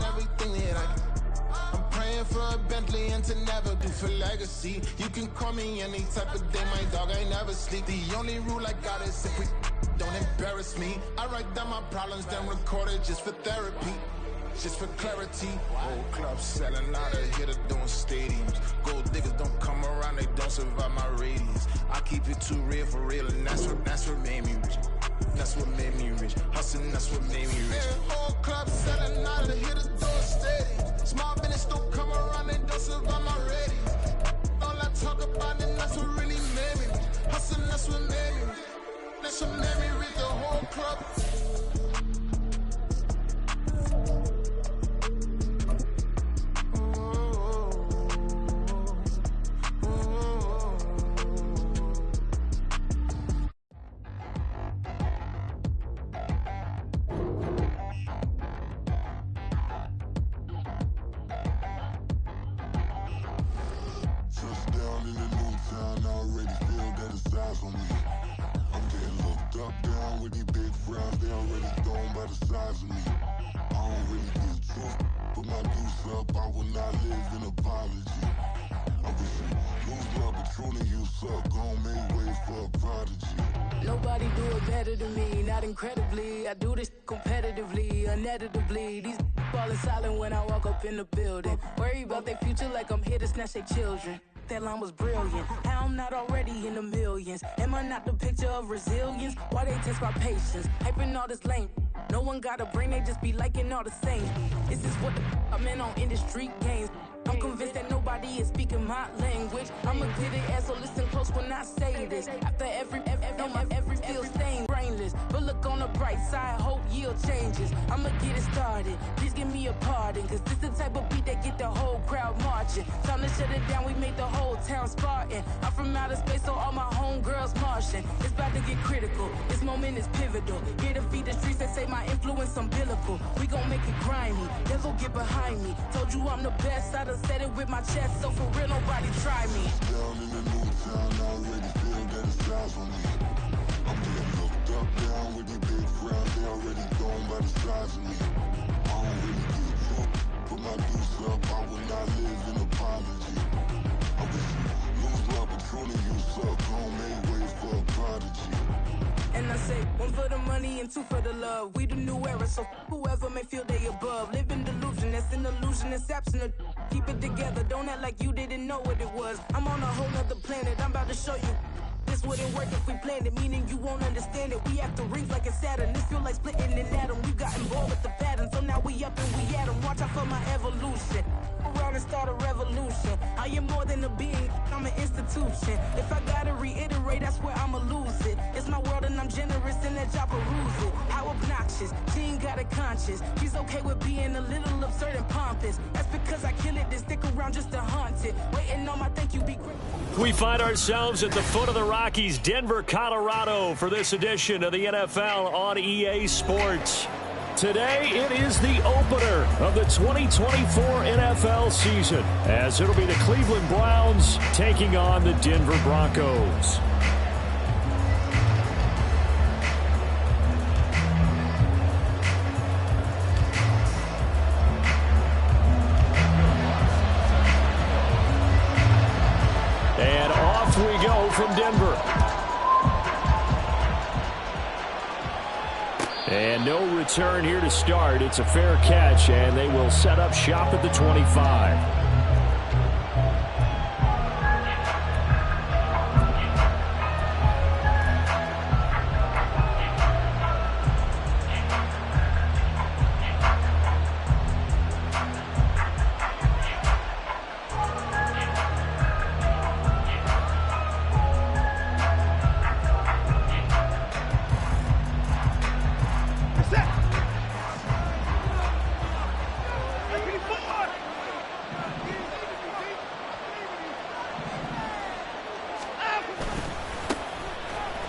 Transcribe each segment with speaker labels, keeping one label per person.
Speaker 1: Everything that I'm praying for a Bentley and to never do for legacy. You can call me any type of day, my dog, I never sleep. The only rule I got is if we don't embarrass me. I write down my problems, then record it just for therapy. Just for clarity, whole club selling out of here to doing stadiums. Gold diggers don't come around, they don't survive my radius. I keep it too real for real, and that's what made me rich. That's what made me rich. Hustling, that's what made me rich. Whole club selling out of here to doing stadiums. Small business don't come around, they don't survive my radius. All I talk about, and that's what really made me rich. Hustling, that's what made me rich. That's what made me rich. The whole club.
Speaker 2: Nobody do it better than me, not incredibly. I do this competitively, uneditably. These falling silent when I walk up in the building. Worry about their future like I'm here to snatch their children. That line was brilliant. How I'm not already in the millions? Am I not the picture of resilience? Why they test my patience? Hyping all this lame. No one got a brain, they just be liking all the same. This is what the I'm in on industry games. I'm convinced that nobody is speaking my language. I'ma get it as so listen close when I say this. After every feel stained, brainless. But look on the bright side, hope yield changes. I'ma get it started. Please give me a pardon, cause this the type of beat that get the whole crowd marching. Time to shut it down, we made the whole town Spartan. I'm from outer space, so all my homegirls Martian. It's about to get critical. This moment is pivotal. Here to feed the streets that say my influence umbilical. We gon' make it grimy. Devil get behind me. Told you I'm the best. I done said it with my chest, so for real nobody try me.
Speaker 3: Down in the new town, I already feel that it's eyes on me. I'm getting looked up down with these big crowds. They already gone by the size of me. I don't really get drunk. Put my deuce up, I will not live in apology. I wish you lose love, but truly you suck. Gon' make way for a prodigy.
Speaker 2: And I say, one for the money and two for the love. We the new era, so whoever may feel they above. Live in delusion, that's an illusion, it's absent. Keep it together, don't act like you didn't know what it was. I'm on a whole nother planet, I'm about to show you. This wouldn't work if we planned it, meaning you won't understand it. We have to rings like it's Saturn. This feel like splitting an atom. We got involved with the pattern, so now we up and we at 'em. Watch out for my evolution. Around and start a revolution. I am more than a being, I'm an institution. If I gotta reiterate, that's where I'ma lose it. It's my world and I'm generous and that y'all peruse it. How obnoxious, she ain't got a conscience. She's okay with being a little absurd and pompous. That's because I kill it, then stick around just to haunt it. Waiting on my thank you, be great.
Speaker 4: We find ourselves at the foot of the Rockies, Denver, Colorado, for this edition of the NFL on EA Sports. Today, it is the opener of the 2024 NFL season, as it'll be the Cleveland Browns taking on the Denver Broncos. And off we go from Denver. And no return here to start. It's a fair catch, and they will set up shop at the 25.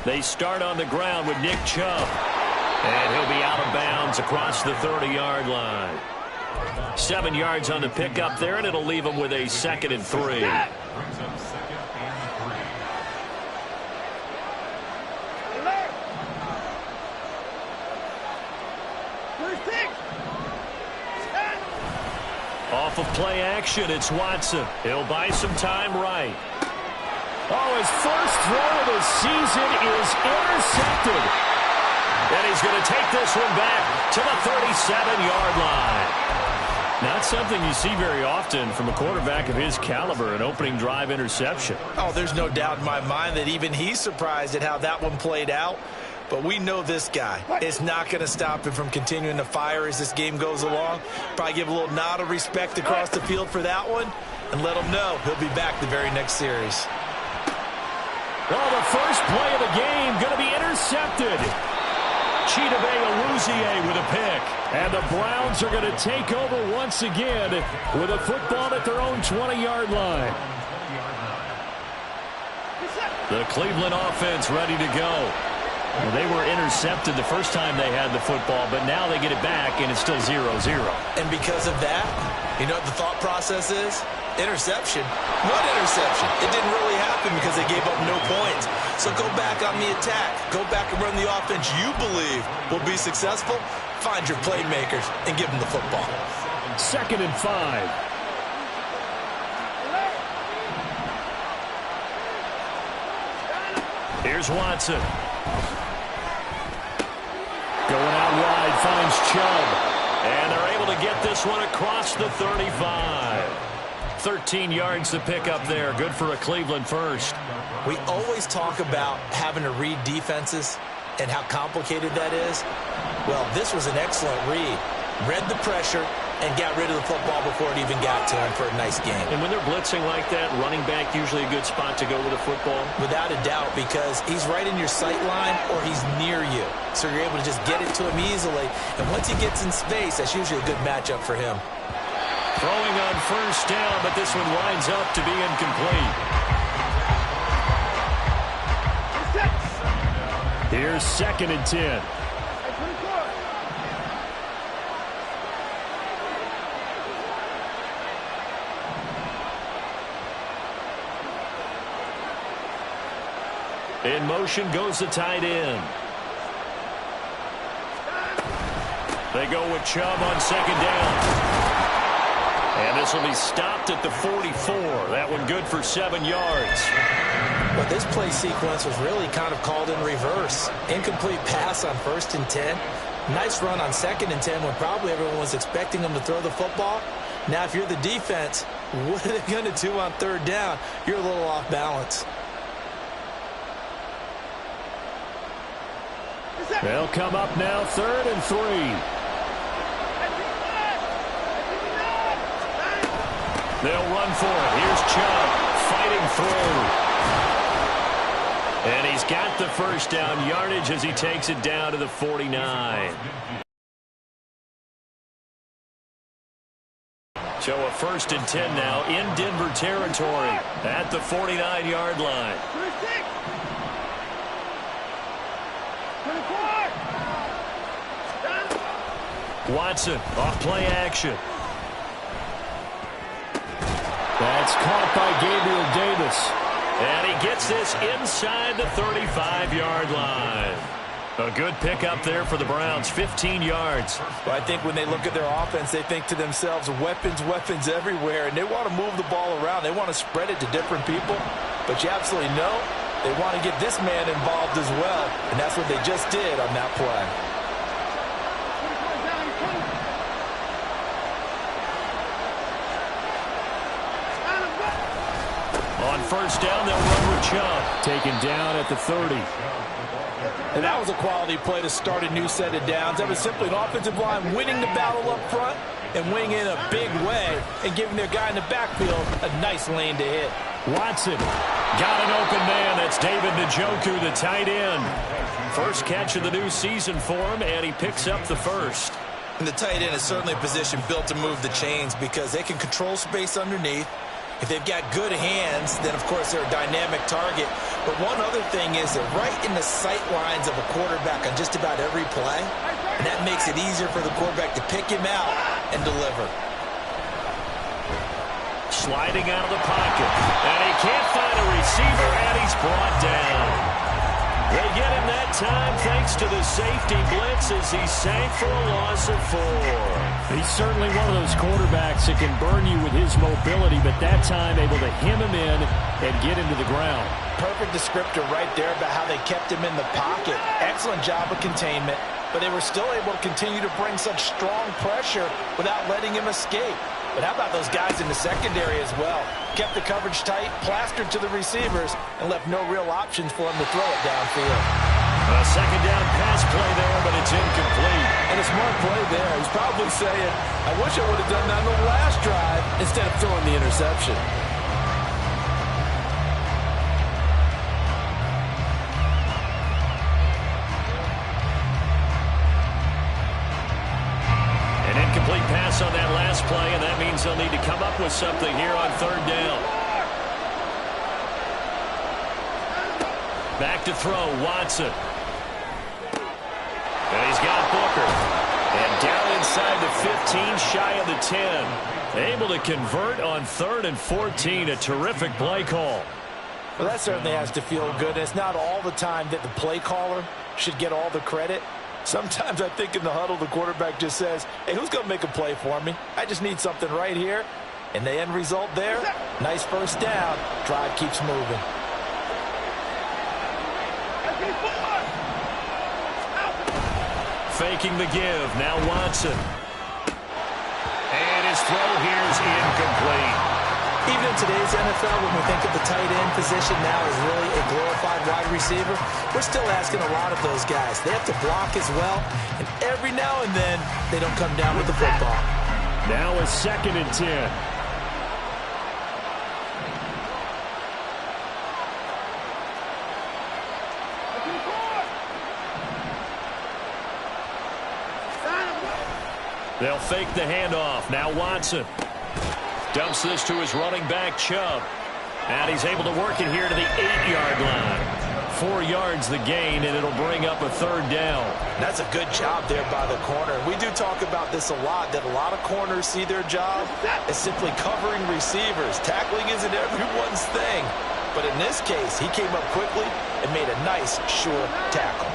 Speaker 4: They start on the ground with Nick Chubb. And he'll be out of bounds across the 30-yard line. 7 yards on the pickup there, and it'll leave him with a 2nd and 3. off of play action. It's Watson. He'll buy some time right. Oh, his first throw of the season is intercepted. And he's going to take this one back to the 37-yard line. Not something you see very often from a quarterback of his caliber, an opening drive interception.
Speaker 5: Oh, there's no doubt in my mind that even he's surprised at how that one played out. But we know this guy is not going to stop him from continuing to fire as this game goes along. Probably give a little nod of respect across the field for that one and let him know he'll be back the very next series.
Speaker 4: Well, the first play of the game going to be intercepted. Chidobe Awuzie with a pick. And the Browns are going to take over once again with a football at their own 20-yard line. The Cleveland offense ready to go. Well, they were intercepted the first time they had the football, but now they get it back, and it's still 0-0.
Speaker 5: And because of that, you know what the thought process is? Interception. What interception? It didn't really happen because they gave up no points. So go back on the attack. Go back and run the offense you believe will be successful. Find your playmakers and give them the football.
Speaker 4: 2nd and 5. Here's Watson. Going out wide, finds Chubb. And they're able to get this one across the 35. 13 yards to pick up there. Good for a Cleveland first.
Speaker 5: We always talk about having to read defenses and how complicated that is. Well, this was an excellent read. Read the pressure and got rid of the football before it even got to him for a nice game.
Speaker 4: And when they're blitzing like that, running back usually a good spot to go with the football?
Speaker 5: Without a doubt, because he's right in your sight line or he's near you. So you're able to just get it to him easily. And once he gets in space, that's usually a good matchup for him.
Speaker 4: Throwing on first down, but this one winds up to be incomplete. Here's 2nd and 10. In motion goes the tight end. They go with Chubb on 2nd down. And this will be stopped at the 44. That one good for 7 yards.
Speaker 5: But this play sequence was really kind of called in reverse. Incomplete pass on 1st and 10. Nice run on 2nd and 10 when probably everyone was expecting them to throw the football. Now, if you're the defense, what are they going to do on 3rd down? You're a little off balance.
Speaker 4: They'll come up now 3rd and 3. They'll run for it. Here's Chubb fighting through. And he's got the first down yardage as he takes it down to the 49. So a 1st and 10 now in Denver territory at the 49-yard line. Watson off play action. That's caught by Gabriel Davis. And he gets this inside the 35-yard line. A good pickup there for the Browns, 15 yards.
Speaker 5: Well, I think when they look at their offense, they think to themselves, weapons, weapons everywhere, and they want to move the ball around. They want to spread it to different people. But you absolutely know they want to get this man involved as well, and that's what they just did on that play.
Speaker 4: On first down, they'll run with Chubb. Taken down at the 30.
Speaker 5: And that was a quality play to start a new set of downs. That was simply an offensive line winning the battle up front and winning in a big way and giving their guy in the backfield a nice lane to hit.
Speaker 4: Watson got an open man. That's David Njoku, the tight end. First catch of the new season for him, and he picks up the first.
Speaker 5: And the tight end is certainly a position built to move the chains because they can control space underneath. If they've got good hands, then, of course, they're a dynamic target. But one other thing is they're right in the sight lines of a quarterback on just about every play. And that makes it easier for the quarterback to pick him out and deliver.
Speaker 4: Sliding out of the pocket. And he can't find a receiver, and he's brought down. They get him that time thanks to the safety blitz as he sank for a loss of 4.
Speaker 6: He's certainly one of those quarterbacks that can burn you with his mobility, but that time able to hem him in and get him to the ground.
Speaker 5: Perfect descriptor right there about how they kept him in the pocket. Excellent job of containment, but they were still able to continue to bring such strong pressure without letting him escape. But how about those guys in the secondary as well? Kept the coverage tight, plastered to the receivers, and left no real options for him to throw it downfield.
Speaker 4: A second down pass play there, but it's incomplete.
Speaker 7: And a smart play there. He's probably saying, I wish I would have done that on the last drive instead of throwing the interception.
Speaker 4: Incomplete pass on that last play, and that means they'll need to come up with something here on third down. Back to throw, Watson. And he's got Booker. And down inside the 15, shy of the 10. Able to convert on 3rd and 14. A terrific play call.
Speaker 5: Well, that certainly has to feel good. It's not all the time that the play caller should get all the credit. Sometimes I think in the huddle, the quarterback just says, hey, who's going to make a play for me? I just need something right here. And the end result there, nice first down. Drive keeps moving.
Speaker 4: Faking the give. Now Watson. And his throw here is incomplete.
Speaker 5: Even in today's NFL, when we think of the tight end position now as really a glorified wide receiver, we're still asking a lot of those guys. They have to block as well, and every now and then, they don't come down with the football.
Speaker 4: Now a 2nd and 10. They'll fake the handoff. Now Watson. Dumps this to his running back, Chubb. And he's able to work it here to the 8-yard line. 4 yards the gain, and it'll bring up a 3rd down.
Speaker 5: That's a good job there by the corner. We do talk about this a lot, that a lot of corners see their job as simply covering receivers. Tackling isn't everyone's thing. But in this case, he came up quickly and made a nice, sure tackle.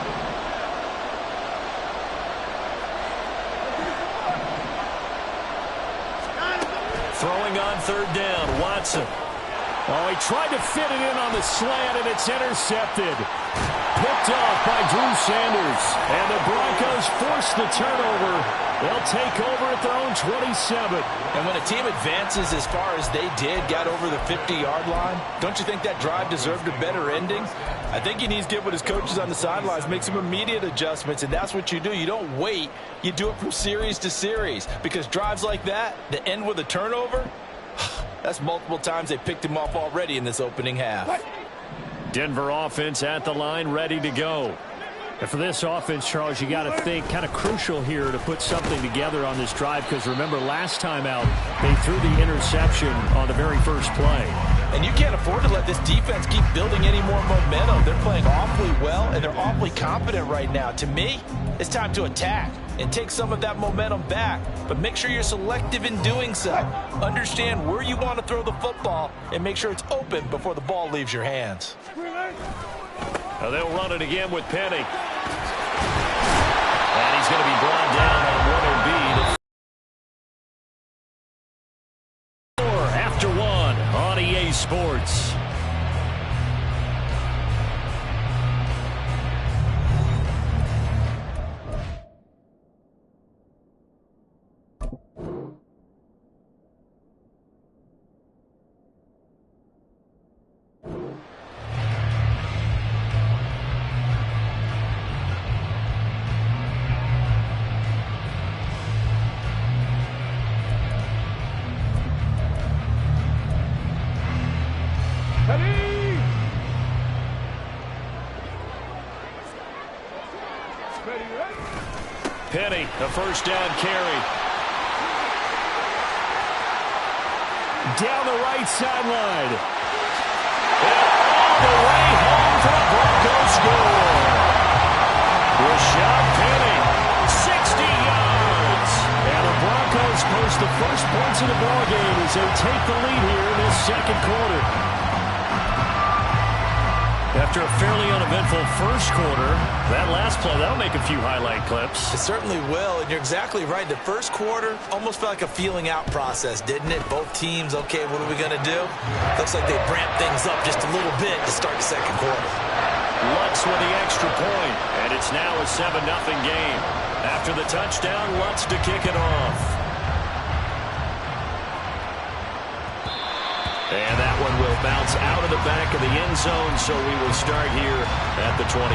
Speaker 4: Throwing on 3rd down, Watson. Oh, he tried to fit it in on the slant, and it's intercepted. Picked off by Drew Sanders. And the Broncos force the turnover. They'll take over at their own 27.
Speaker 5: And when a team advances as far as they did, got over the 50-yard line, don't you think that drive deserved a better ending? I think he needs to get with his coaches on the sidelines, make some immediate adjustments, and that's what you do. You don't wait. You do it from series to series, because drives like that end with a turnover, that's multiple times they picked him off already in this opening half.
Speaker 4: Denver offense at the line, ready to go. And for this offense, Charles, you got to think kind of crucial here to put something together on this drive, because remember, last time out, they threw the interception on the very first play.
Speaker 5: And you can't afford to let this defense keep building any more momentum. They're playing awfully well, and they're awfully confident right now. To me, it's time to attack and take some of that momentum back. But make sure you're selective in doing so. Understand where you want to throw the football and make sure it's open before the ball leaves your hands.
Speaker 4: They'll run it again with Penny. And he's going to be brought down on what will be the 4 after 1 on EA Sports. Penny, a first down carry. Down the right sideline. And all the way home for the Broncos score. Rashad Penny, 60 yards. And the Broncos post the first points of the ballgame as they take the lead here in this second quarter. A after a fairly uneventful first quarter. That last play, that'll make a few highlight clips.
Speaker 5: It certainly will, and you're exactly right. The first quarter almost felt like a feeling out process, didn't it? Both teams, okay, what are we going to do? Looks like they ramped things up just a little bit to start the second quarter.
Speaker 4: Lutz with the extra point, and it's now a 7-0 game. After the touchdown, Lutz to kick it off. And that one will bounce out of the back of the end zone, so we will start here at the 25.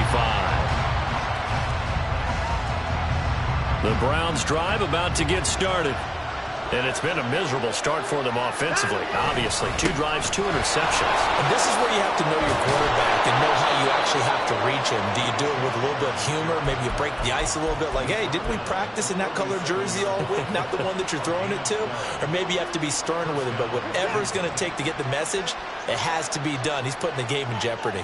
Speaker 4: The Browns drive about to get started. And it's been a miserable start for them offensively, obviously. 2 drives, 2 interceptions.
Speaker 5: And this is where you have to know your quarterback and know how you actually have to reach him. Do you do it with a little bit of humor? Maybe you break the ice a little bit like, hey, didn't we practice in that color jersey all week? Not the one that you're throwing it to? Or maybe you have to be stern with him. But whatever it's going to take to get the message, it has to be done. He's putting the game in jeopardy.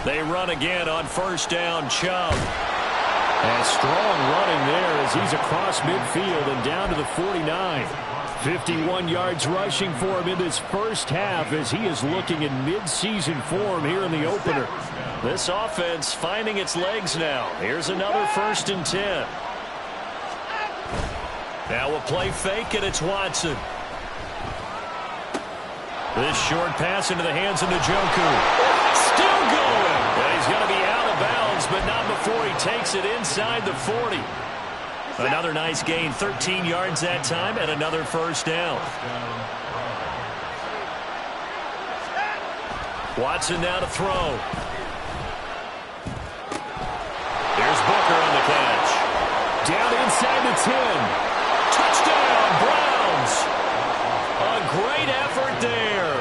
Speaker 4: They run again on first down, Chubb. And strong running there as he's across midfield and down to the 49. 51 yards rushing for him in this first half as he is looking in mid-season form here in the opener. This offense finding its legs now. Here's another 1st and 10. Now a play fake, and it's Watson. This short pass into the hands of Njoku. Still going. And he's going to be out of bounds, but not before he takes it inside the 40. Another nice gain, 13 yards that time, and another first down. Watson now to throw. Here's Booker on the catch. Down inside the 10. Touchdown, Browns. A great effort there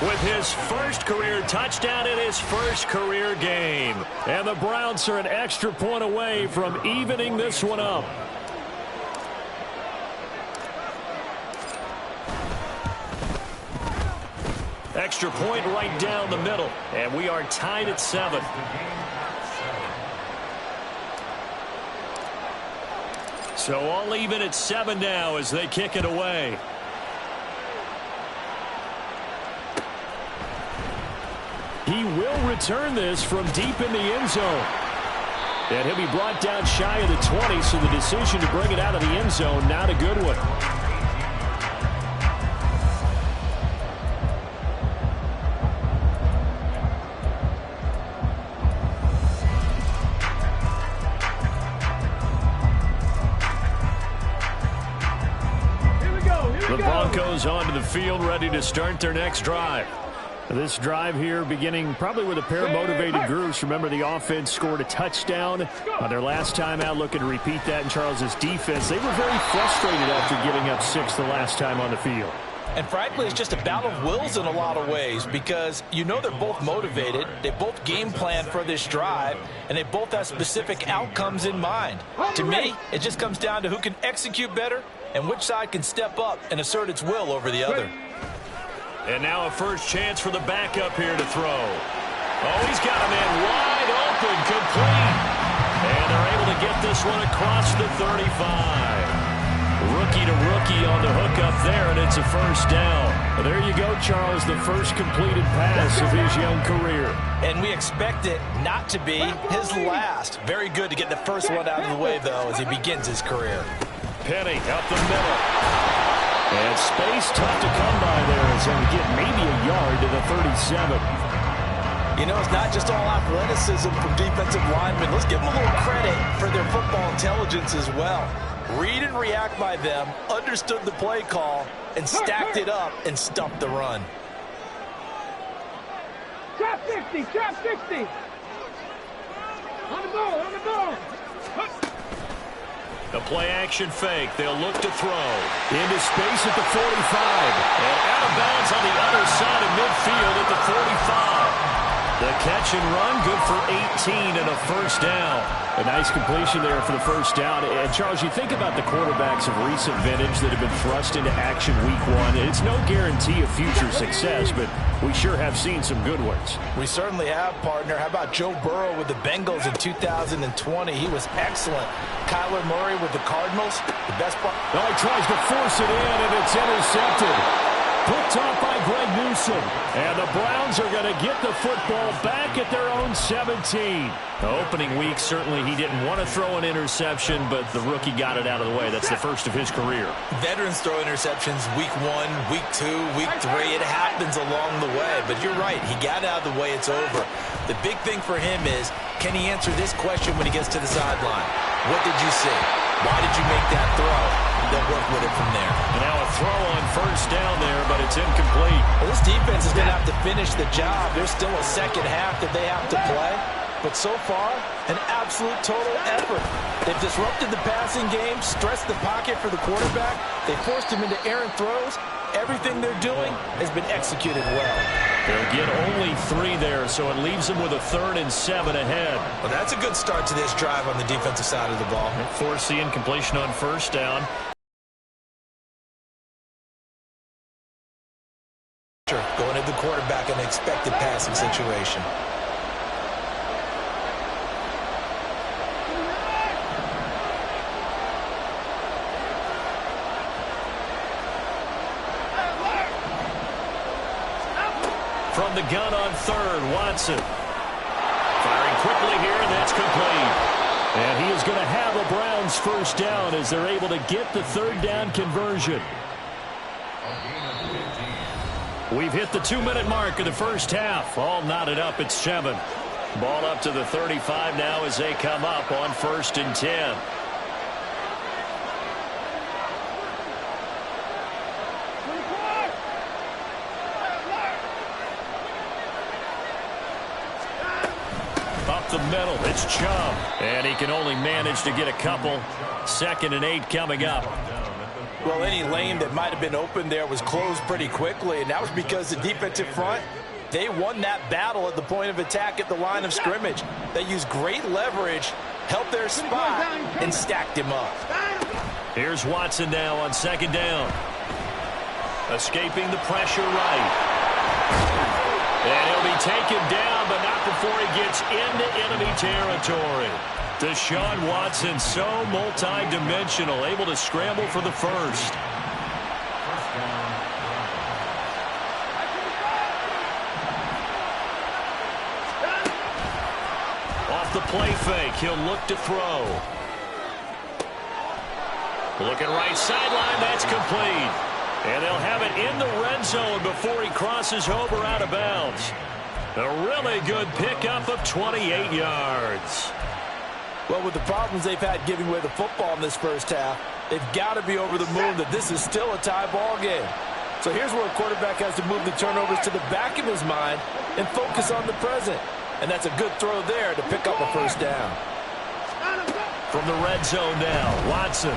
Speaker 4: with his first career touchdown in his first career game. And the Browns are an extra point away from evening this one up. Extra point right down the middle. And we are tied at 7. So all even at 7 now as they kick it away. He will return this from deep in the end zone. And he'll be brought down shy of the 20, so the decision to bring it out of the end zone, not a good one. The Broncos onto the field, ready to start their next drive. This drive here beginning probably with a pair of motivated groups. Remember, the offense scored a touchdown on their last time out. Looking to repeat that in Charles's defense. They were very frustrated after giving up 6 the last time on the field.
Speaker 5: And frankly, it's just a battle of wills in a lot of ways because you know they're both motivated. They both game plan for this drive, and they both have specific outcomes in mind. To me, it just comes down to who can execute better and which side can step up and assert its will over the other.
Speaker 4: And now a first chance for the backup here to throw. Oh, he's got a man wide open, complete. And they're able to get this one across the 35. Rookie to rookie on the hookup there, and it's a first down. Well, there you go, Charles, the first completed pass of his young career. And
Speaker 5: we expect it not to be his last. Very good to get the first one out of the way, though, as he begins his career.
Speaker 4: Penny up the middle. And space tough to come by there as he'll get maybe a yard to the 37.
Speaker 5: You know, it's not just all athleticism from defensive linemen. Let's give them a little credit for their football intelligence as well. Read and react by them, understood the play call, and stacked it up and stuffed the run.
Speaker 8: Trap 60, trap 60. On the ball, on the ball.
Speaker 4: The play action fake. They'll look to throw. Into space at the 45. And out of bounds on the other side of midfield at the 45. The catch and run, good for 18 and a first down. A nice completion there for the first down. And, Charles, you think about the quarterbacks of recent vintage that have been thrust into action week 1. It's no guarantee of future success, but we sure have seen some good ones.
Speaker 5: We certainly have, partner. How about Joe Burrow with the Bengals in 2020? He was excellent. Kyler Murray with the Cardinals, the best part.
Speaker 4: Oh, he tries to force it in, and it's intercepted.
Speaker 6: Picked off by Greg Newsome. And the Browns are going to get the football back at their own 17.
Speaker 4: The opening week, certainly he didn't want to throw an interception, but the rookie got it out of the way. That's the first of his career.
Speaker 5: Veterans throw interceptions week 1, week 2, week 3. It happens along the way. But you're right. He got it out of the way. It's over. The big thing for him is, can he answer this question when he gets to the sideline? What did you see? Why did you make that throw? They'll work with it from there.
Speaker 4: And now a throw on first down there, but it's incomplete.
Speaker 5: Well, this defense is going to have to finish the job. There's still a second half that they have to play. But so far, an absolute total effort. They've disrupted the passing game, stressed the pocket for the quarterback. They forced him into errant throws. Everything they're doing has been executed well.
Speaker 4: They'll get only 3 there, so it leaves them with a 3rd and 7 ahead.
Speaker 5: Well, that's a good start to this drive on the defensive side of the ball.
Speaker 4: Force the incompletion on first down.
Speaker 5: Going at the quarterback in an expected passing situation.
Speaker 4: From the gun on 3rd, Watson. Firing quickly here, and that's complete. And he is going to have a Browns first down as they're able to get the 3rd down conversion. We've hit the 2-minute mark of the first half. All knotted up at 7. Ball up to the 35 now as they come up on 1st and 10. Up the middle, it's Chubb. And he can only manage to get a couple. 2nd and 8 coming up.
Speaker 5: Well, any lane that might have been open there was closed pretty quickly, and that was because the defensive front, they won that battle at the point of attack at the line of scrimmage. They used great leverage, held their spot, and stacked him up.
Speaker 4: Here's Watson now on 2nd down. Escaping the pressure right. And he'll be taken down, but not before he gets into enemy territory. Deshaun Watson, so multi-dimensional, able to scramble for the first. Off the play fake, he'll look to throw. Looking right sideline, that's complete. And they'll have it in the red zone before he crosses over out of bounds. A really good pickup of 28 yards.
Speaker 5: Well, with the problems they've had giving away the football in this first half, they've got to be over the moon that this is still a tie ball game. So here's where a quarterback has to move the turnovers to the back of his mind and focus on the present. And that's a good throw there to pick up a first down.
Speaker 4: From the red zone now, Watson.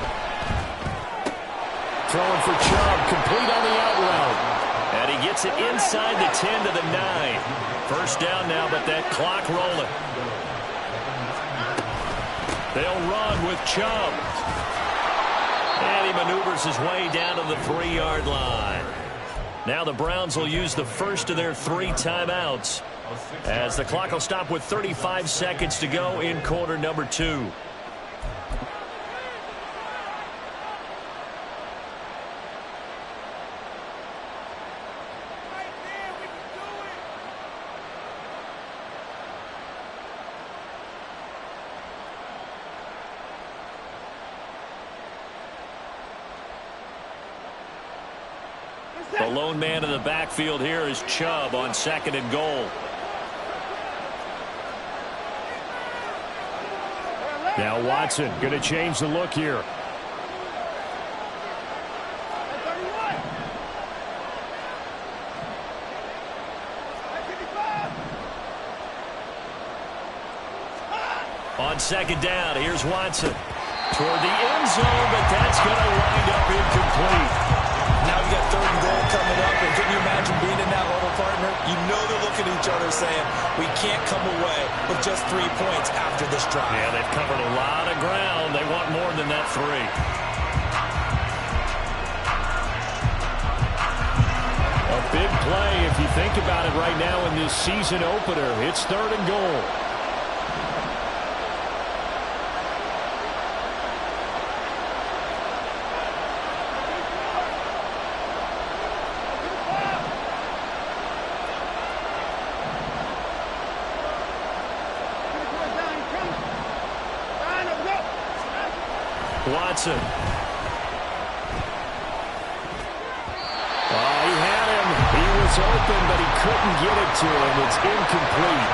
Speaker 4: Throwing for Chubb, complete on the out route. And he gets it inside the 10 to the 9. First down now, but that clock rolling. They'll run with Chubb. And he maneuvers his way down to the 3-yard line. Now the Browns will use the first of their 3 timeouts as the clock will stop with 35 seconds to go in quarter number 2. The lone man in the backfield here is Chubb on 2nd and goal. Now Watson going to change the look here. On 2nd down, here's Watson. Toward the end zone, but that's going to wind up incomplete.
Speaker 5: Now we got 3rd and goal coming up, and can you imagine being in that level, partner? You know they're looking at each other saying, we can't come away with just 3 points after this drive.
Speaker 4: Yeah, they've covered a lot of ground. They want more than that 3. A big play if you think about it right now in this season opener. It's 3rd and goal. Watson. Oh, he had him. He was open, but he couldn't get it to him. It's incomplete.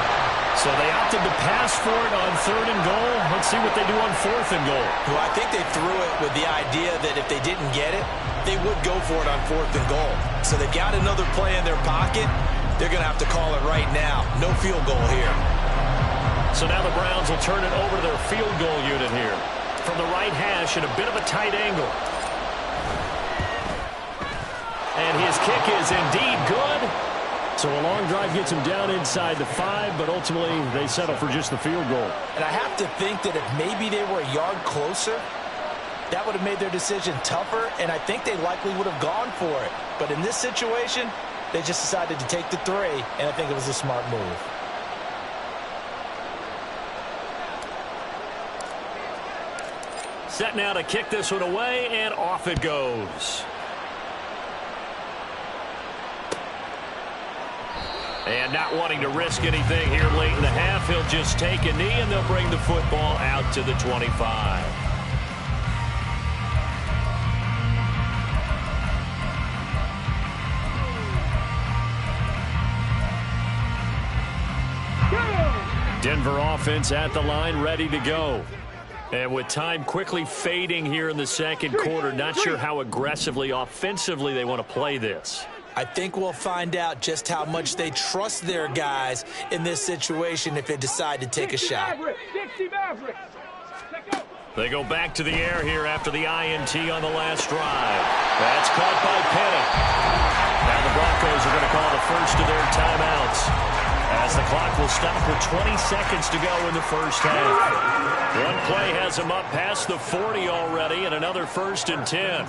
Speaker 4: So they opted to pass for it on 3rd and goal. Let's see what they do on 4th and goal.
Speaker 5: Well, I think they threw it with the idea that if they didn't get it, they would go for it on 4th and goal. So they've got another play in their pocket. They're going to have to call it right now. No field goal here.
Speaker 4: So now the Browns will turn it over to their field goal unit here. From the right hash at a bit of a tight angle. And his kick is indeed good. So a long drive gets him down inside the 5, but ultimately they settle for just the field goal.
Speaker 5: And I have to think that if maybe they were a yard closer, that would have made their decision tougher, and I think they likely would have gone for it. But in this situation, they just decided to take the 3, and I think it was a smart move.
Speaker 4: Set now to kick this one away, and off it goes. And not wanting to risk anything here late in the half, he'll just take a knee, and they'll bring the football out to the 25. Denver offense at the line, ready to go. And with time quickly fading here in the second quarter, not sure how aggressively, offensively they want to play this.
Speaker 5: I think we'll find out just how much they trust their guys in this situation if they decide to take a shot.
Speaker 4: They go back to the air here after the INT on the last drive. That's caught by Penning. Now the Broncos are going to call the first of their timeouts, as the clock will stop with 20 seconds to go in the first half. One play has them up past the 40 already, and another 1st and 10.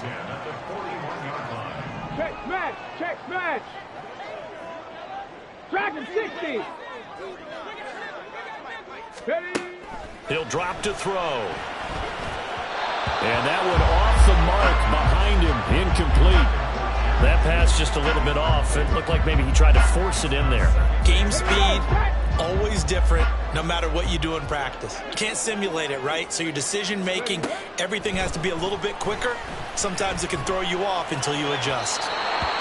Speaker 8: Check smash! Check smash! Dragon 60! Ready?
Speaker 4: He'll drop to throw. And that one off the mark behind him, incomplete. That pass just a little bit off. It looked like maybe he tried to force it in there.
Speaker 5: Game speed, always different, no matter what you do in practice. You can't simulate it, right? So your decision-making, everything has to be a little bit quicker. Sometimes it can throw you off until you adjust.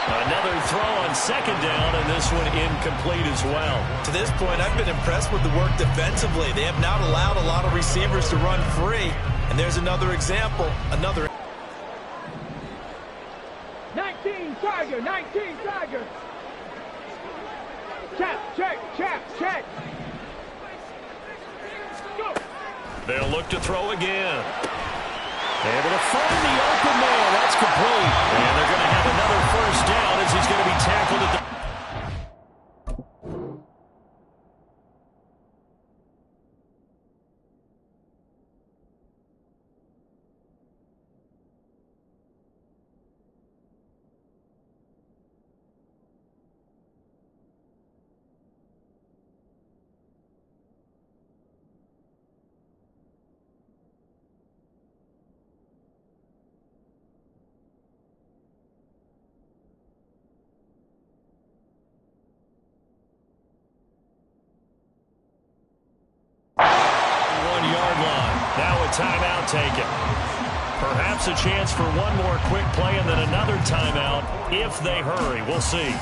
Speaker 4: Another throw on 2nd down, and this one incomplete as well.
Speaker 5: To this point, I've been impressed with the work defensively. They have not allowed a lot of receivers to run free. And there's another example, another.
Speaker 8: 19 Tiger! 19 Tiger! Check! Go!
Speaker 4: They'll look to throw again. Able to find the open man. That's complete. And they're going to have another 1st down as he's going to be tackled at the... Timeout taken. Perhaps a chance for one more quick play and then another timeout if they hurry. We'll see.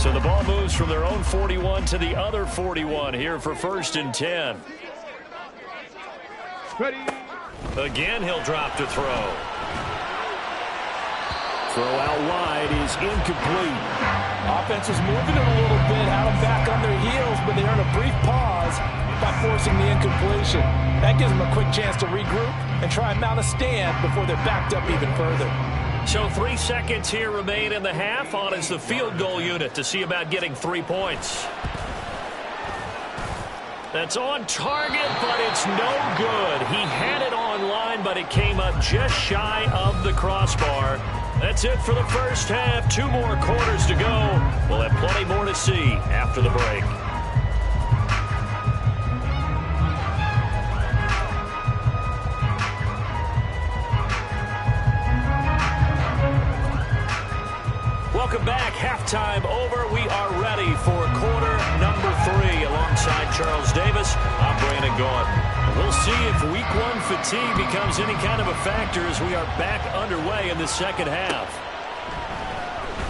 Speaker 4: So the ball moves from their own 41 to the other 41 here for 1st and 10.
Speaker 8: Ready?
Speaker 4: Again, he'll drop to throw. Throw out wide is incomplete.
Speaker 7: Offense was moving it a little bit, had them back on their heels, but they earned a brief pause by forcing the incompletion. That gives them a quick chance to regroup and try and mount a stand before they're backed up even further.
Speaker 4: So 3 seconds here remain in the half. On is the field goal unit to see about getting 3 points. That's on target, but it's no good. He had it on line, but it came up just shy of the crossbar. That's it for the first half. 2 more quarters to go. We'll have plenty more to see after the break. Welcome back. Halftime over. We are ready for quarter number 3. Alongside Charles Davis, I'm Brandon Gaudin. We'll see if week 1 fatigue becomes any kind of a factor as we are back underway in the second half.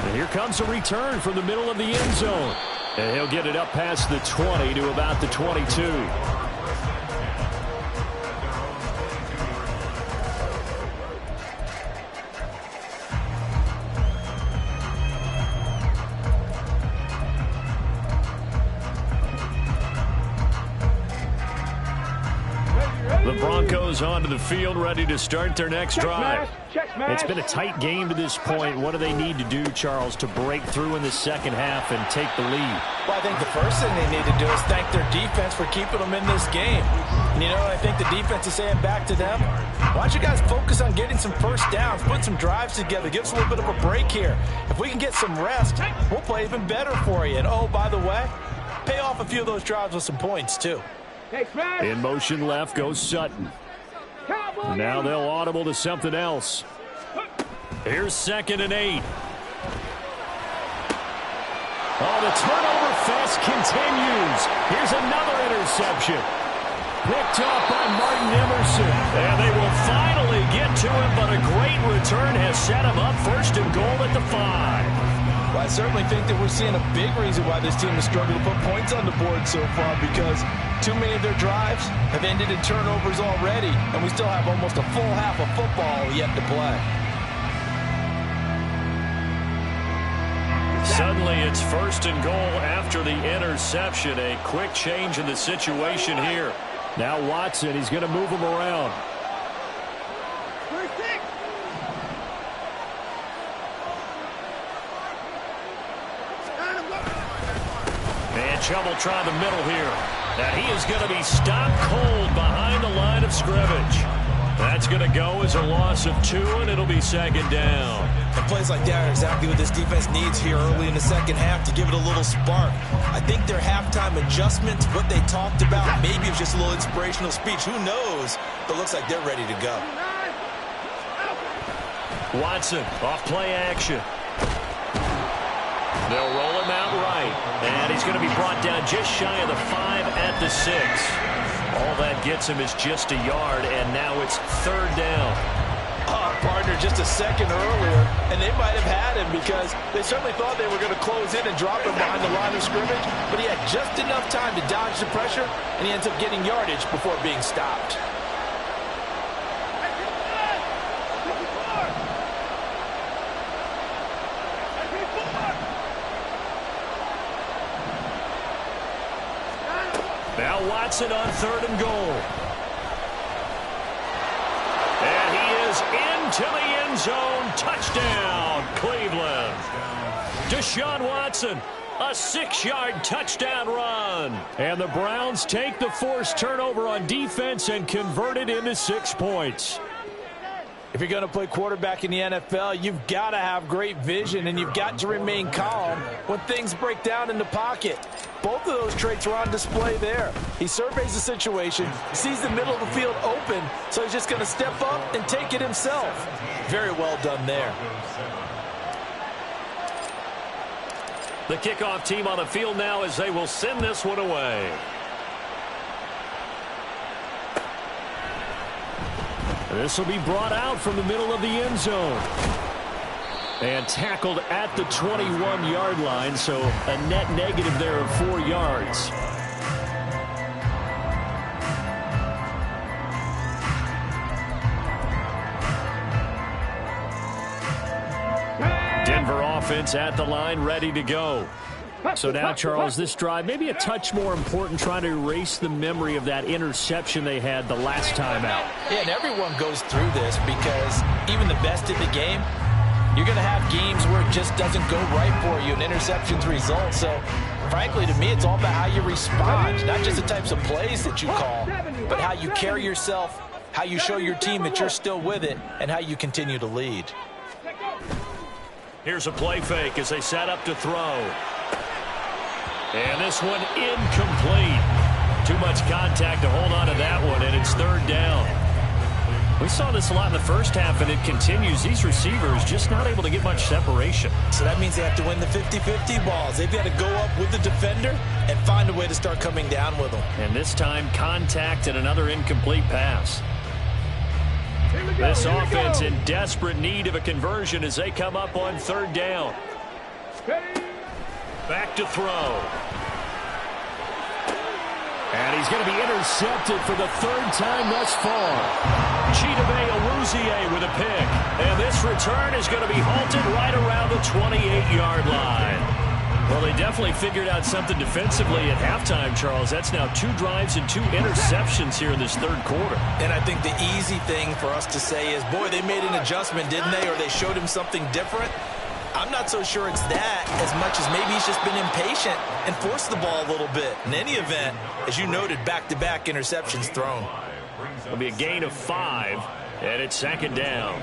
Speaker 4: And here comes a return from the middle of the end zone. And he'll get it up past the 20 to about the 22. The Broncos onto the field, ready to start their next drive. It's been a tight game to this point. What do they need to do, Charles, to break through in the second half and take the lead?
Speaker 7: Well, I think the first thing they need to do is thank their defense for keeping them in this game. And, you know, I think the defense is saying back to them, why don't you guys focus on getting some first downs, put some drives together, give us a little bit of a break here. If we can get some rest, we'll play even better for you. And, oh, by the way, pay off a few of those drives with some points, too.
Speaker 4: In motion left goes Sutton. Now they'll audible to something else. Here's 2nd and 8. Oh, the turnover fest continues. Here's another interception. Picked up by Martin Emerson. And they will finally get to him, but a great return has set him up 1st and goal at the 5.
Speaker 7: Well, I certainly think that we're seeing a big reason why this team has struggled to put points on the board so far, because too many of their drives have ended in turnovers already, and we still have almost a full half of football yet to play.
Speaker 4: Suddenly it's 1st and goal after the interception. A quick change in the situation here. Now Watson, he's going to move him around. And Chubb will try the middle here. Now he is going to be stopped cold behind the line of scrimmage. That's going to go as a loss of 2, and it'll be 2nd down.
Speaker 5: And plays like that are exactly what this defense needs here early in the second half to give it a little spark. I think their halftime adjustment, what they talked about, maybe it was just a little inspirational speech. Who knows? But looks like they're ready to go.
Speaker 4: Watson off play action. They'll roll him out right. And he's going to be brought down just shy of the 5 at the 6. All that gets him is just a yard, and now it's 3rd down.
Speaker 7: Partner, just a second earlier, and they might have had him because they certainly thought they were going to close in and drop him behind the line of scrimmage, but he had just enough time to dodge the pressure, and he ends up getting yardage before being stopped.
Speaker 4: Now Watson on 3rd and goal. And he is into the end zone. Touchdown, Cleveland. Deshaun Watson, a 6-yard touchdown run. And the Browns take the forced turnover on defense and convert it into 6 points.
Speaker 7: If you're going to play quarterback in the NFL, you've got to have great vision, and you've got to remain calm when things break down in the pocket. Both of those traits were on display there. He surveys the situation, sees the middle of the field open, so he's just going to step up and take it himself. Very well done there.
Speaker 4: The kickoff team on the field now as they will send this one away. This will be brought out from the middle of the end zone. And tackled at the 21-yard line, so a net negative there of 4 yards. Denver offense at the line, ready to go. So now, Charles, this drive maybe a touch more important, trying to erase the memory of that interception they had the last time out.
Speaker 7: Yeah, and everyone goes through this because even the best in the game, you're going to have games where it just doesn't go right for you, and interceptions result. So, frankly, to me, it's all about how you respond, not just the types of plays that you call, but how you carry yourself, how you show your team that you're still with it, and how you continue to lead.
Speaker 4: Here's a play fake as they set up to throw. And this one incomplete. Too much contact to hold on to that one, and it's 3rd down. We saw this a lot in the first half, and it continues. These receivers just not able to get much separation.
Speaker 5: So that means they have to win the 50-50 balls. They've got to go up with the defender and find a way to start coming down with them.
Speaker 4: And this time, contact and another incomplete pass. This offense in desperate need of a conversion as they come up on third down. Back to throw. And he's going to be intercepted for the third time thus far. Chidobe Awuzie with a pick. And this return is going to be halted right around the 28-yard line. Well, they definitely figured out something defensively at halftime, Charles. That's now 2 drives and 2 interceptions here in this third quarter.
Speaker 5: And I think the easy thing for us to say is, boy, they made an adjustment, didn't they? Or they showed him something different. I'm not so sure it's that as much as maybe he's just been impatient and forced the ball a little bit. In any event, as you noted, back-to-back interceptions thrown.
Speaker 4: It'll be a gain of 5, and it's second down.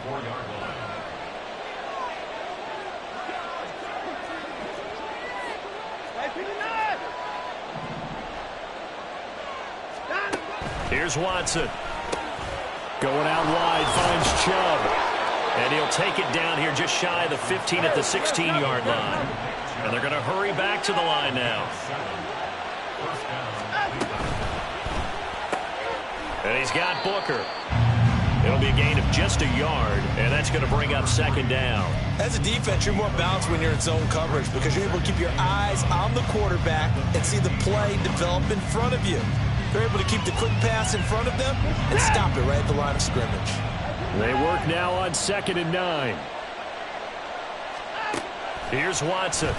Speaker 4: Here's Watson. Going out wide, finds Chubb. And he'll take it down here just shy of the 15 at the 16-yard line. And they're going to hurry back to the line now. And he's got Booker. It'll be a gain of just a yard, and that's going to bring up second down.
Speaker 5: As a defense, you're more balanced when you're in zone coverage because you're able to keep your eyes on the quarterback and see the play develop in front of you. They're able to keep the quick pass in front of them and stop it right at the line of scrimmage.
Speaker 4: They work now on 2nd and 9. Here's Watson.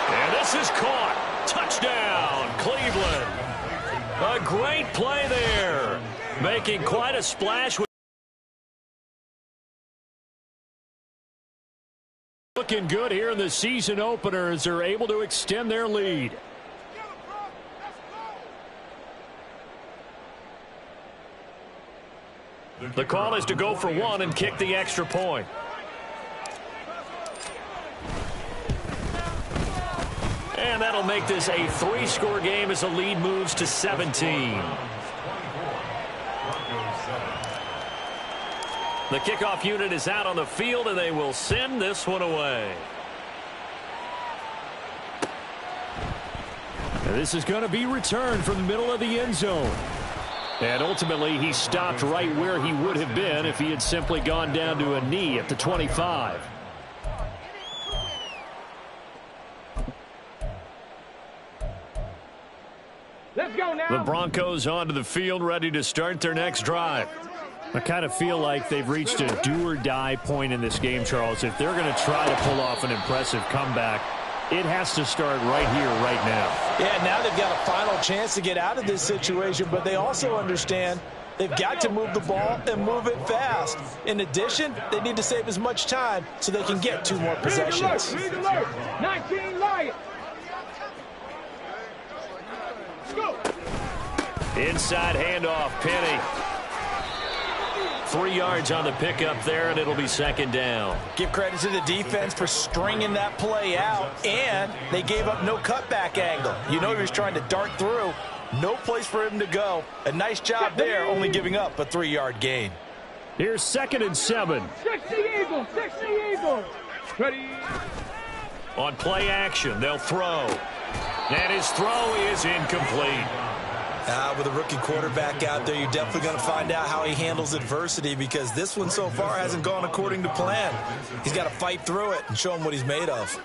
Speaker 4: And this is caught. Touchdown, Cleveland. A great play there. Making quite a splash. Looking good here in the season opener as they're able to extend their lead. The call is to go for 1 and kick the extra point. And that'll make this a 3-score game as the lead moves to 17. The kickoff unit is out on the field, and they will send this one away. And this is going to be returned from the middle of the end zone. And ultimately, he stopped right where he would have been if he had simply gone down to a knee at the 25.
Speaker 8: Let's go now.
Speaker 4: The Broncos onto the field, ready to start their next drive. I kind of feel like they've reached a do-or-die point in this game, Charles. If they're going to try to pull off an impressive comeback, it has to start right here, right now.
Speaker 7: Yeah, now they've got a final chance to get out of this situation, but they also understand they've got to move the ball and move it fast. In addition, they need to save as much time so they can get 2 more possessions.
Speaker 8: 19 Lions. Go.
Speaker 4: Inside handoff, Penny. 3 yards on the pickup there, and it'll be second down.
Speaker 5: Give credit to the defense for stringing that play out, and they gave up no cutback angle. You know he was trying to dart through. No place for him to go. A nice job there, only giving up a 3-yard gain.
Speaker 4: Here's 2nd and 7.
Speaker 8: 60 Eagles, 60 Eagles. Ready.
Speaker 4: On play action, they'll throw. And his throw is incomplete.
Speaker 5: With a rookie quarterback out there, you're definitely going to find out how he handles adversity because this one so far hasn't gone according to plan. He's got to fight through it and show him what he's made of.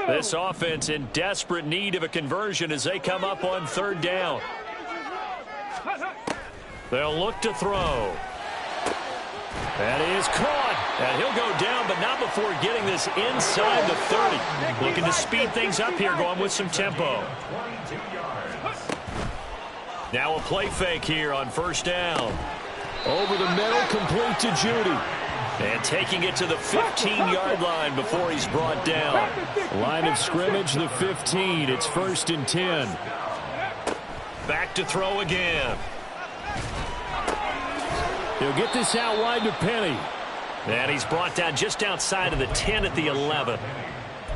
Speaker 4: This offense in desperate need of a conversion as they come up on third down. They'll look to throw. That is caught. And he'll go down, but not before getting this inside the 30. Looking to speed things up here, going with some tempo. Now a play fake here on first down. Over the middle, complete to Judy. And taking it to the 15-yard line before he's brought down. Line of scrimmage, the 15. It's 1st and 10. Back to throw again. He'll get this out wide to Penny. And he's brought down just outside of the 10 at the 11.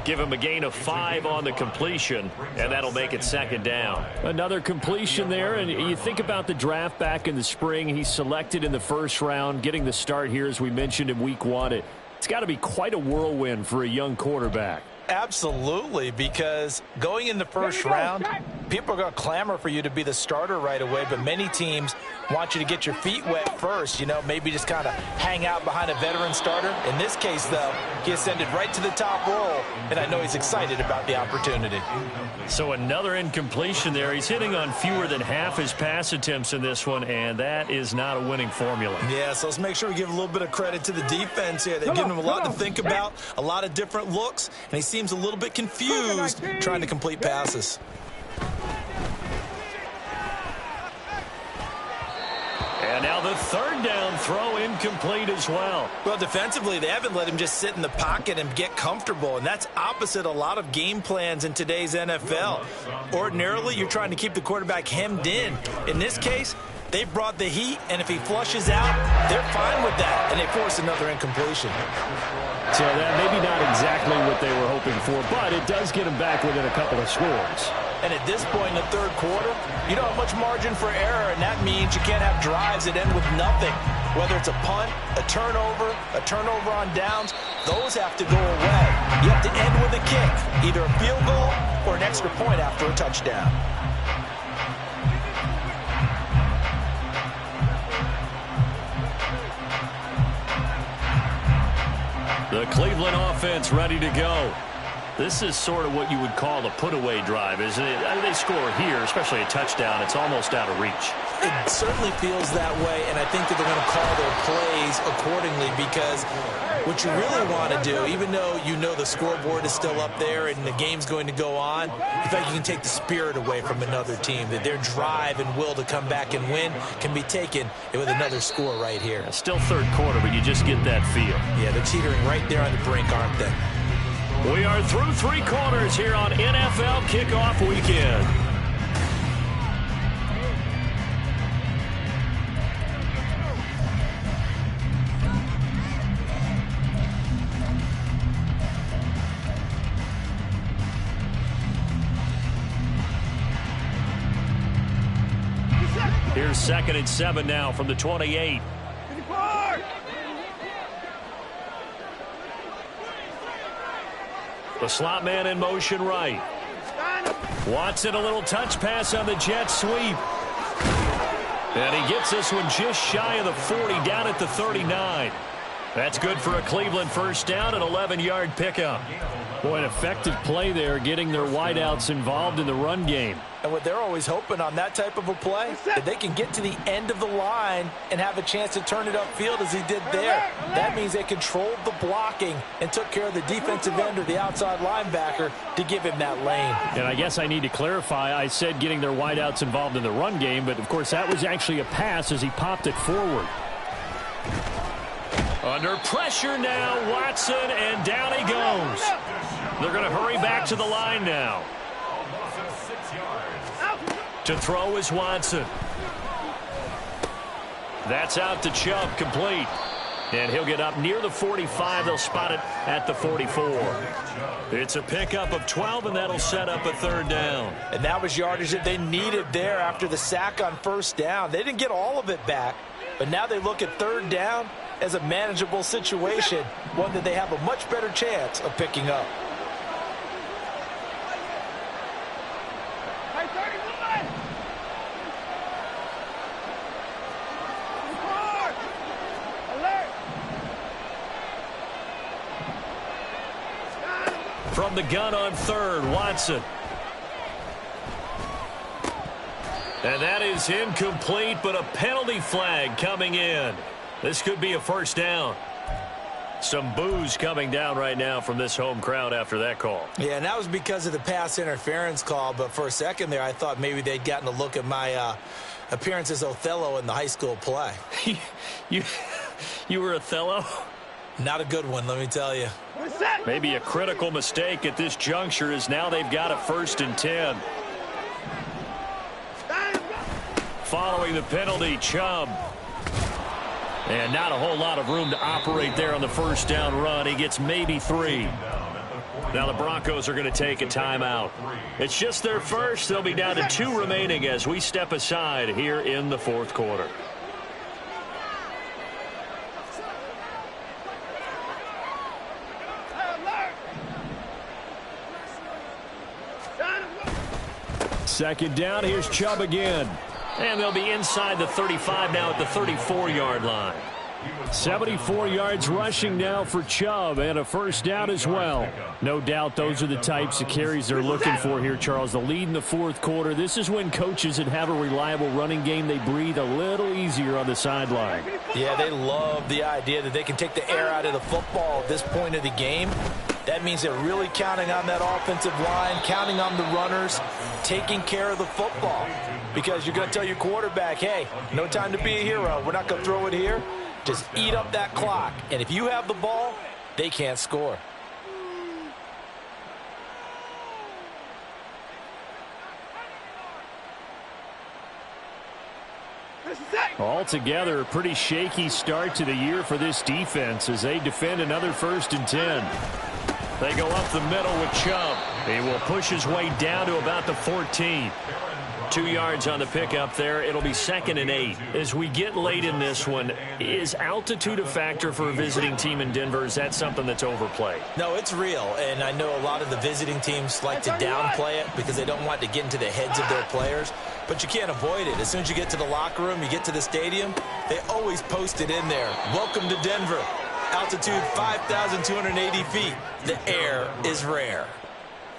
Speaker 4: Give him a gain of 5 on the completion, and that'll make it 2nd down.
Speaker 6: Another completion there, and you think about the draft back in the spring. He's selected in the 1st round, getting the start here, as we mentioned, in week 1. It's got to be quite a whirlwind for a young quarterback.
Speaker 5: Absolutely, because going in the 1st round, people are going to clamor for you to be the starter right away, but many teams want you to get your feet wet first, maybe just kind of hang out behind a veteran starter. In this case, though, he ascended right to the top role, and I know he's excited about the opportunity.
Speaker 4: So another incompletion there. He's hitting on fewer than half his pass attempts in this one, and that is not a winning formula.
Speaker 5: Yeah, so let's make sure we give a little bit of credit to the defense here. They've given him a lot to think about, a lot of different looks, and he seems a little bit confused trying to complete passes.
Speaker 4: And now the 3rd down throw incomplete as well.
Speaker 5: Well, defensively, they haven't let him just sit in the pocket and get comfortable, and that's opposite a lot of game plans in today's NFL. Ordinarily, you're trying to keep the quarterback hemmed in. In this case, they brought the heat, and if he flushes out, they're fine with that, and they force another incompletion.
Speaker 6: So that maybe not exactly what they were hoping for, but it does get them back within a couple of scores.
Speaker 5: And at this point in the 3rd quarter, you don't have much margin for error, and that means you can't have drives that end with nothing. Whether it's a punt, a turnover on downs, those have to go away. You have to end with a kick, either a field goal or an extra point after a touchdown.
Speaker 4: The Cleveland offense ready to go. This is sort of what you would call a put-away drive, isn't it? I mean, they score here, especially a touchdown. It's almost out of reach.
Speaker 5: It certainly feels that way, and I think that they're going to call their plays accordingly, because what you really want to do, even though you know the scoreboard is still up there and the game's going to go on, in fact, you can take the spirit away from another team, that their drive and will to come back and win can be taken with another score right here.
Speaker 4: Still 3rd quarter, but you just get that feel.
Speaker 5: Yeah, they're teetering right there on the brink, aren't they?
Speaker 4: We are through 3 quarters here on NFL Kickoff Weekend. Here's 2nd and 7 now from the 28. The slot man in motion right. Watson, a little touch pass on the jet sweep. And he gets this one just shy of the 40, down at the 39. That's good for a Cleveland 1st down, an 11-yard pickup.
Speaker 6: Boy, an effective play there, getting their wideouts involved in the run game.
Speaker 5: And what they're always hoping on that type of a play, that they can get to the end of the line and have a chance to turn it upfield as he did there. That means they controlled the blocking and took care of the defensive end or the outside linebacker to give him that lane.
Speaker 6: And I guess I need to clarify, I said getting their wideouts involved in the run game, but of course that was actually a pass as he popped it forward.
Speaker 4: Under pressure now, Watson, and down he goes. They're going to hurry back to the line now. To throw is Watson. That's out to Chubb, complete. And he'll get up near the 45. They'll spot it at the 44. It's a pickup of 12, and that'll set up a 3rd down.
Speaker 5: And that was yardage that they needed there after the sack on 1st down. They didn't get all of it back, but now they look at 3rd down as a manageable situation, one that they have a much better chance of picking up.
Speaker 4: From the gun on 3rd, Watson. And that is incomplete, but a penalty flag coming in. This could be a 1st down. Some boos coming down right now from this home crowd after that call.
Speaker 5: Yeah, and that was because of the pass interference call, but for a second there I thought maybe they'd gotten a look at my appearance as Othello in the high school play.
Speaker 4: You were Othello?
Speaker 5: Not a good one, let me tell you.
Speaker 4: Maybe a critical mistake at this juncture, as now they've got a 1st and 10. Following the penalty, Chubb. And not a whole lot of room to operate there on the 1st down run. He gets maybe 3. Now the Broncos are going to take a timeout. It's just their first. They'll be down to 2 remaining as we step aside here in the fourth quarter.
Speaker 6: Second down, here's Chubb again.
Speaker 4: And they'll be inside the 35 now at the 34-yard line.
Speaker 6: 74 yards rushing now for Chubb, and a first down as well. No doubt those are the types of carries they're looking for here, Charles. The lead in the fourth quarter. This is when coaches that have a reliable running game, they breathe a little easier on the sideline.
Speaker 5: Yeah, they love the idea that they can take the air out of the football at this point of the game. That means they're really counting on that offensive line, counting on the runners, taking care of the football. Because you're going to tell your quarterback, hey, no time to be a hero. We're not going to throw it here. Just eat up that clock. And if you have the ball, they can't score.
Speaker 6: Altogether, a pretty shaky start to the year for this defense as they defend another 1st and 10.
Speaker 4: They go up the middle with Chubb. He will push his way down to about the 14. 2 yards on the pickup there. It'll be 2nd and 8. As we get late in this one, is altitude a factor for a visiting team in Denver? Is that something that's overplayed?
Speaker 5: No, it's real, and I know a lot of the visiting teams like to downplay it because they don't want to get into the heads of their players, but you can't avoid it. As soon as you get to the locker room, you get to the stadium, they always post it in there. Welcome to Denver. Altitude 5,280 feet. The air is rare.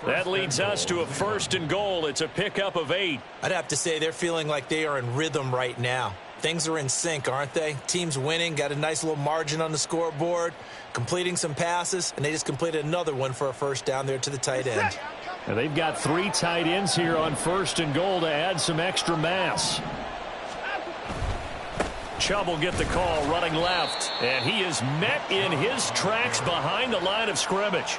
Speaker 4: That leads us to a 1st and goal. It's a pickup of 8.
Speaker 5: I'd have to say they're feeling like they are in rhythm right now. Things are in sync, aren't they? Team's winning, got a nice little margin on the scoreboard, completing some passes, and they just completed another one for a first down there to the tight end.
Speaker 6: Now they've got 3 tight ends here on 1st and goal to add some extra mass.
Speaker 4: Chubb will get the call running left, and he is met in his tracks behind the line of scrimmage.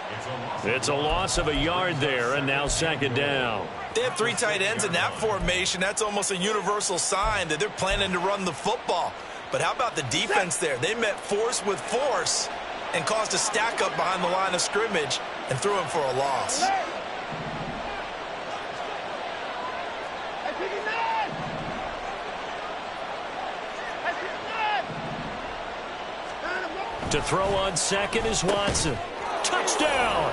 Speaker 4: It's a loss of a yard there, and now 2nd down.
Speaker 5: They have 3 tight ends in that formation. That's almost a universal sign that they're planning to run the football. But how about the defense there? They met force with force and caused a stack up behind the line of scrimmage and threw him for a loss.
Speaker 4: To throw on 2nd is Watson. Touchdown!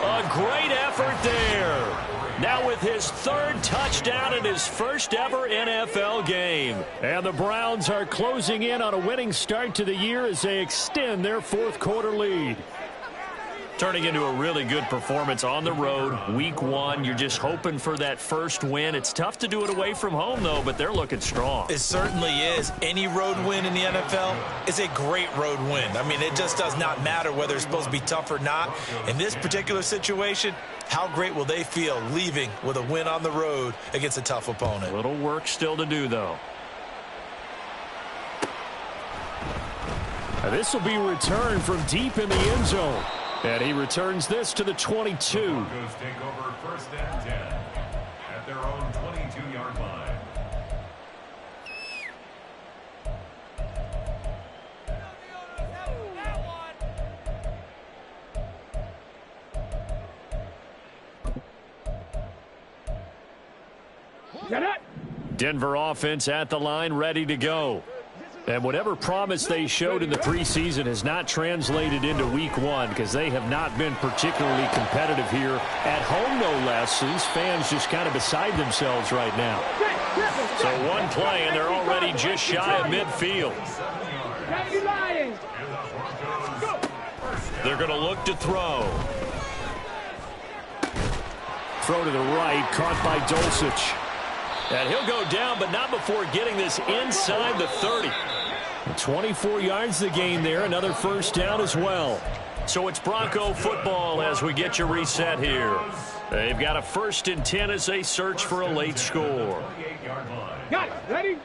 Speaker 4: A great effort there. Now with his 3rd touchdown in his 1st ever NFL game.
Speaker 6: And the Browns are closing in on a winning start to the year as they extend their 4th quarter lead.
Speaker 4: Turning into a really good performance on the road, week 1. You're just hoping for that first win. It's tough to do it away from home, though, but they're looking strong.
Speaker 5: It certainly is. Any road win in the NFL is a great road win. I mean, it just does not matter whether it's supposed to be tough or not. In this particular situation, how great will they feel leaving with a win on the road against a tough opponent?
Speaker 4: A little work still to do, though.
Speaker 6: Now this will be returned from deep in the end zone. And he returns this to the 22.
Speaker 9: Broncos take over 1st and 10 at their own 22-yard line.
Speaker 6: Denver offense at the line, ready to go. And whatever promise they showed in the preseason has not translated into week 1 because they have not been particularly competitive here at home, no less. These fans just kind of beside themselves right now.
Speaker 4: So one play, and they're already just shy of midfield. They're going to look to throw.
Speaker 6: Throw to the right, caught by Dulcich.
Speaker 4: And he'll go down, but not before getting this inside the 30.
Speaker 6: 24 yards the gain there. Another first down as well.
Speaker 4: So it's Bronco football as we get you reset here. They've got a 1st and 10 as they search for a late score.
Speaker 8: Got it. Ready?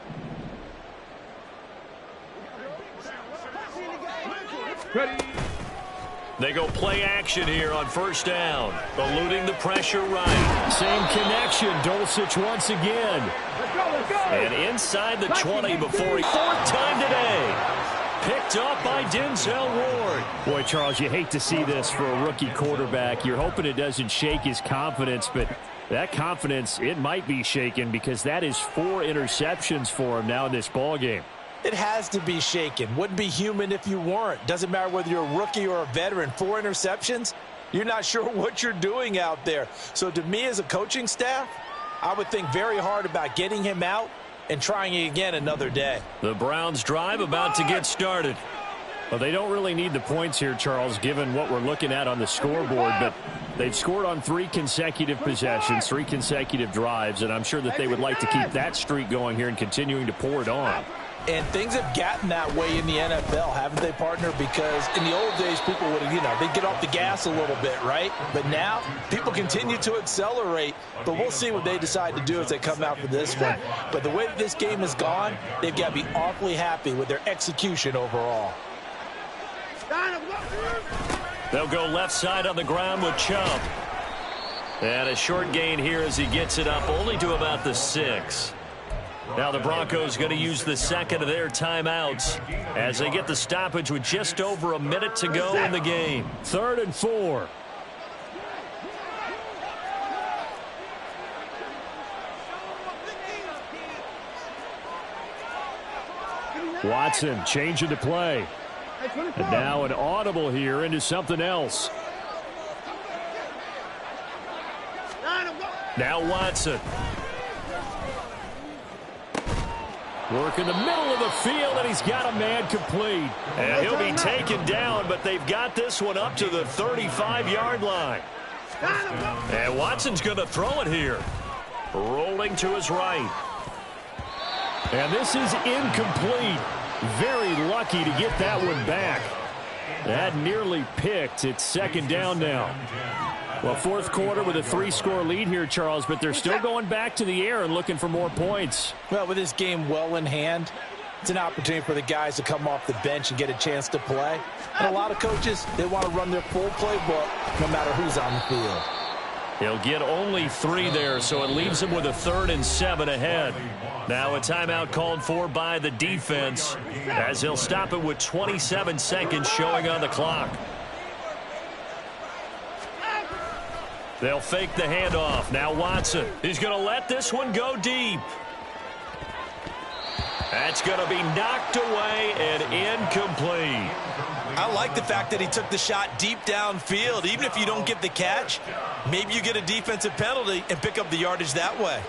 Speaker 8: Ready.
Speaker 4: They go play action here on 1st down. Eluding the pressure right.
Speaker 6: Same connection. Dulcich once again.
Speaker 8: Let's go, let's go.
Speaker 4: And inside the 20 before he 4th time today.
Speaker 6: picked up by Denzel Ward.
Speaker 4: Boy, Charles, you hate to see this for a rookie quarterback. You're hoping it doesn't shake his confidence, but that confidence, it might be shaken because that is 4 interceptions for him now in this ball game.
Speaker 7: It has to be shaken. Wouldn't be human if you weren't. Doesn't matter whether you're a rookie or a veteran. 4 interceptions, you're not sure what you're doing out there. So to me as a coaching staff, I would think very hard about getting him out and trying it again another day.
Speaker 6: The Browns drive about to get started.
Speaker 4: Well, they don't really need the points here, Charles, given what we're looking at on the scoreboard, but they've scored on 3 consecutive possessions, 3 consecutive drives, and I'm sure that they would like to keep that streak going here and continuing to pour it on.
Speaker 7: And things have gotten that way in the NFL, haven't they, partner? Because in the old days, people would, they'd get off the gas a little bit, right? But now, people continue to accelerate. But we'll see what they decide to do as they come out for this one. But the way that this game has gone, they've got to be awfully happy with their execution overall.
Speaker 6: They'll go left side on the ground with Chubb. And a short gain here as he gets it up only to about the 6. Now the Broncos going to use the second of their timeouts as they get the stoppage with just over a minute to go in the game. 3rd and 4. Watson changing the play. And now an audible here into something else. Now Watson. Work in the middle of the field, and he's got a man complete. And he'll be taken down, but they've got this one up to the 35-yard line. And Watson's going to throw it here. Rolling to his right. And this is incomplete. Very lucky to get that one back. That nearly picked. It's 2nd down now. Well, 4th quarter with a 3-score lead here, Charles, but they're still going back to the air and looking for more points.
Speaker 7: Well, with this game well in hand, it's an opportunity for the guys to come off the bench and get a chance to play. And a lot of coaches, they want to run their full playbook no matter who's on the field.
Speaker 6: He'll get only 3 there, so it leaves him with a 3rd and 7 ahead. Now a timeout called for by the defense as he'll stop it with 27 seconds showing on the clock. They'll fake the handoff. Now Watson. He's going to let this one go deep. That's going to be knocked away and incomplete.
Speaker 5: I like the fact that he took the shot deep downfield. Even if you don't get the catch, maybe you get a defensive penalty and pick up the yardage that way.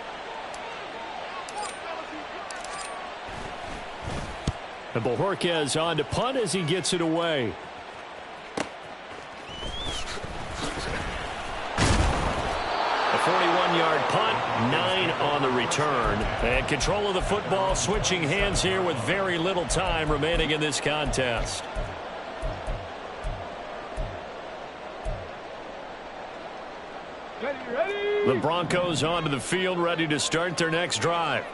Speaker 6: And Bojorquez on to punt as he gets it away. A 41-yard punt, 9 on the return. And control of the football switching hands here with very little time remaining in this contest. The Broncos onto the field, ready to start their next drive.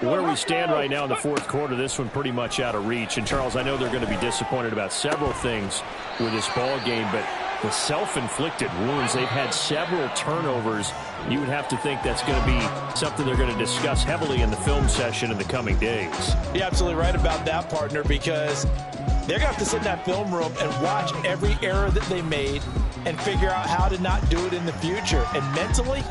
Speaker 6: Where we stand right now in the 4th quarter, this one pretty much out of reach. And, Charles, I know they're going to be disappointed about several things with this ball game, but the self-inflicted wounds, they've had several turnovers. You would have to think that's going to be something they're going to discuss heavily in the film session in the coming days.
Speaker 7: You're absolutely right about that, partner, because they're going to have to sit in that film room and watch every error that they made and figure out how to not do it in the future. And mentally,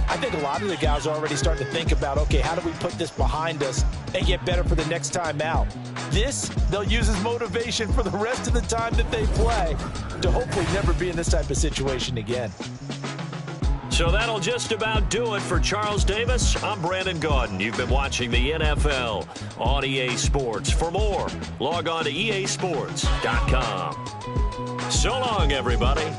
Speaker 7: I think a lot of the guys are already starting to think about, okay, how do we put this behind us and get better for the next time out? This, they'll use as motivation for the rest of the time that they play to hopefully never be in this type of situation again.
Speaker 6: So that'll just about do it for Charles Davis. I'm Brandon Gaudin. You've been watching the NFL on EA Sports. For more, log on to easports.com. So long, everybody.